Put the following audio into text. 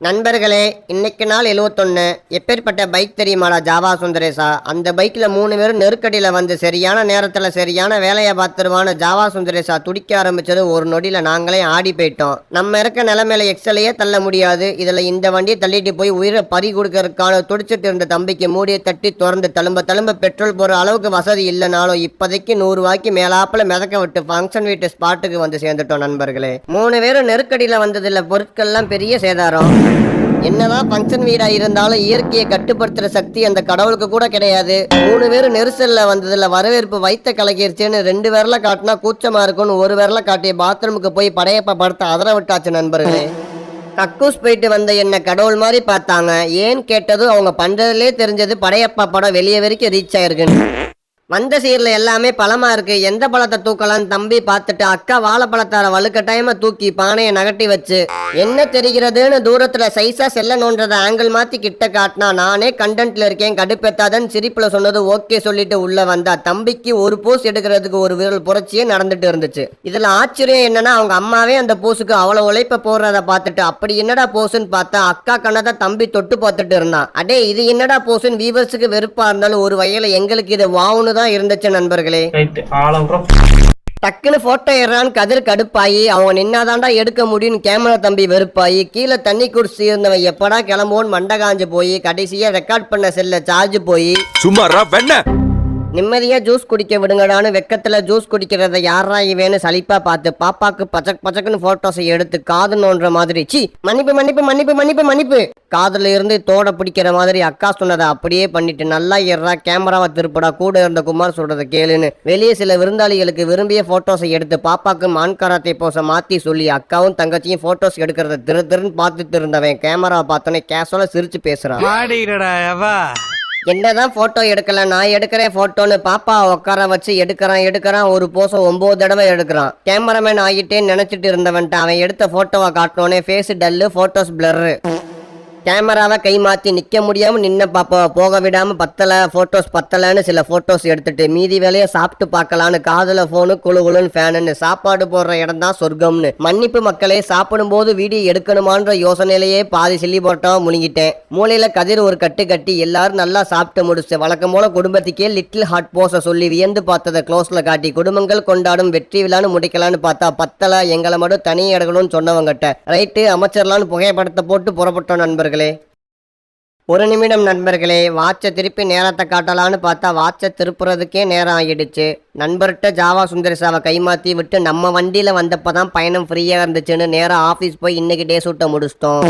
நண்பர்களே, இன்னைக்கு நாள் 71. எப்பேற்பட்ட பைக் தெரியுமாடா ஜாவா சுந்தரேசா? அந்த பைக்கில் 3 பேரும் நெருக்கடியில் வந்து சரியான நேரத்தில் சரியான வேலையை பார்த்துருவான ஜாவா சுந்தரேசா துடிக்க ஆரம்பிச்சது ஒரு நொடியில் நாங்களே ஆடி போயிட்டோம். நம்ம இருக்க நிலைமையில எக்ஸலையே தள்ள முடியாது. இதில் இந்த வண்டியை தள்ளிட்டு போய் உயிரை பறி கொடுக்கறதுக்கான துடிச்சிட்டு இருந்த தம்பிக்கு மூடியை தட்டி திறந்து தழும்ப பெட்ரோல் போகிற அளவுக்கு வசதி இல்லைனாலும் இப்போதைக்கு 100 ரூபாய்க்கு மேலாப்பில் மிதக்க விட்டு ஃபங்க்ஷன் வீட்டு ஸ்பாட்டுக்கு வந்து சேர்ந்துட்டோம். நண்பர்களே, 3 பேரும் நெருக்கடியில் வந்ததில் பொருட்கள்லாம் பெரிய சேதாரம். என்னதான் ஃபங்க்ஷன் வீடா இருந்தாலும் இயற்கையை கட்டுப்படுத்துற சக்தி அந்த கடவுளுக்கு கூட கிடையாது. 3 பேரும் நெரிசல்ல வந்ததுல வரவேற்பு வைத்த கலக்கிருச்சுன்னு 2 விரல காட்டினா கூச்சமா இருக்கும்னு 1 விரல காட்டிய பாத்ரூமுக்கு போய் படையப்ப படுத்த அதர விட்டாச்சு. நண்பர்களே, கக்கூஸ் போயிட்டு வந்த என்ன கடவுள் மாதிரி பார்த்தாங்க. ஏன்னு கேட்டதும் அவங்க பண்றதுலே தெரிஞ்சது படையப்பா படம் வெளியே வரைக்கும் ரீச் ஆயிருக்குன்னு. வந்த சீரில் எல்லாமே பழமா இருக்கு, எந்த பழத்தை தூக்கலான்னு தம்பி பார்த்துட்டு அக்கா வாழைப்பழத்தார வலுக்கட்டாயமா தூக்கி பானையை நகட்டி வச்சு என்ன தெரிகிறதுன்னு தூரத்துல சைஸா செல்ல நோன்றதை ஆங்கிள் மாத்தி கிட்ட காட்டினா நானே கண்டென்ட்ல இருக்கேன் கடுப்பேத்தாதன்னு சிரிப்புல சொன்னது ஓகே சொல்லிட்டு உள்ள வந்தா தம்பிக்கு ஒரு போஸ் எடுக்கிறதுக்கு ஒரு விரல் புரட்சியே நடந்துட்டு இருந்துச்சு. இதுல ஆச்சரியம் என்னன்னா அவங்க அம்மாவே அந்த போஸுக்கு அவ்வளவு உழைப்ப போடுறத பார்த்துட்டு அப்படி என்னடா போஸ்ன்னு பார்த்தா அக்கா கண்ணதை தம்பி தொட்டு பார்த்துட்டு இருந்தான். அடே இது என்னடா போஸ்ன்னு வீவர்ஸுக்கு வெறுப்பா இருந்தாலும் ஒரு வகையில எங்களுக்கு இது வாவுன்னு தான் இருந்துச்சு. நண்பர்களே, டக்குன்னு போட்டோ ஏறான்னு கதிர் கடுப்பாயி அவங்க நின்னாதாண்டா எடுக்க முடியும்னு கேமரா தம்பி வெறுப்பாயி கீழே தண்ணி குடிச்சு இருந்தவன் எப்படா கிளம்புவோன்னு மண்டை காஞ்சு போய் கடைசியா ரெக்கார்ட் பண்ண செல்ல சார்ஜ் போய் சும்மாரா வெண்ண நிம்மதியா ஜூஸ் குடிக்க விடுங்கடான்னு வெக்கத்துல ஜூஸ் குடிக்கிறத யாரா இவேன்னு சலிப்பா பார்த்து பாப்பாக்கு பச்சக்குன்னு போட்டோஸை எடுத்து காது நோன்ற மாதிரி சி மன்னிப்பு மன்னிப்பு மன்னிப்பு மன்னிப்பு மன்னிப்பு காதுல இருந்து தோட பிடிக்கிற மாதிரி அக்கா சொன்னதை அப்படியே பண்ணிட்டு நல்லா ஏறா கேமராவை திருப்படா கூட இருந்த குமார் சொல்றதை கேளுன்னு வெளியே சில விருந்தாளிகளுக்கு விரும்பிய போட்டோஸை எடுத்து பாப்பாக்கு மான்காராத்தை போஸை மாத்தி சொல்லி அக்காவும் தங்கச்சியும் போட்டோஸ் எடுக்கிறத திருன்னு பார்த்துட்டு இருந்தவன் கேமராவை பார்த்தோன்னே கேஷுவலா சிரிச்சு பேசுறான். என்னதான் போட்டோ எடுக்கல, நான் எடுக்கிறேன் போட்டோன்னு பாப்பா உட்கார வச்சு எடுக்கிறான் ஒரு போஸம் 9 தடவை எடுக்கிறான். கேமராமேன் ஆகிட்டேன்னு நினைச்சிட்டு இருந்தவன்ட்டு அவன் எடுத்த போட்டோவை காட்டினோன்னே ஃபேஸ் டல்லு, போட்டோஸ் பிளர்ரு. கேமராவை கை மாற்றி நிற்க முடியாமல் நின்ன பாப்பாவை போக விடாமல் போட்டோஸ் பத்தலைன்னு சில போட்டோஸ் எடுத்துட்டு மீதி வேலையை சாப்பிட்டு பார்க்கலான்னு காதில் ஃபோனு குழுன்னு ஃபேனுன்னு சாப்பாடு போடுற இடம் தான் சொர்க்கம்னு. மன்னிப்பு மக்களே, சாப்பிடும்போது வீடியோ எடுக்கணுமான்ற யோசனையிலேயே பாதி சில்லி போட்டோம் முழுங்கிட்டேன். மூளையில் கதிர் ஒரு கட்டி எல்லாரும் நல்லா சாப்பிட்டு முடிச்சு வழக்கம் போல குடும்பத்துக்கே லிட்டில் ஹார்ட் போஸை சொல்லி வியந்து பார்த்ததை க்ளோஸில் காட்டி குடும்பங்கள் கொண்டாடும் வெற்றி விழான்னு முடிக்கலான்னு பார்த்தா பத்தலை எங்களை மட்டும் தனி எடுக்கணும்னு சொன்னவங்கிட்ட ரைட்டு அமைச்சர்லான்னு புகைப்படத்தை போட்டு புறப்பட்டோம். நண்பர்கள், ஒரு நிமிடம் நண்பர்களே, வாட்சை திருப்பி நேரத்தை காட்டலான்னு பார்த்தா வாட்சை திருப்புறதுக்கே நேரம் ஆகிடுச்சு. நண்பர்கிட்ட ஜாவா சுந்தரேசாவை கைமாற்றி விட்டு நம்ம வண்டியில் வந்தப்போ தான் பயணம் ஃப்ரீயாக இருந்துச்சுன்னு நேராக ஆஃபீஸ் போய் இன்னைக்கு டே ஷூட்டை முடிச்சிட்டோம்.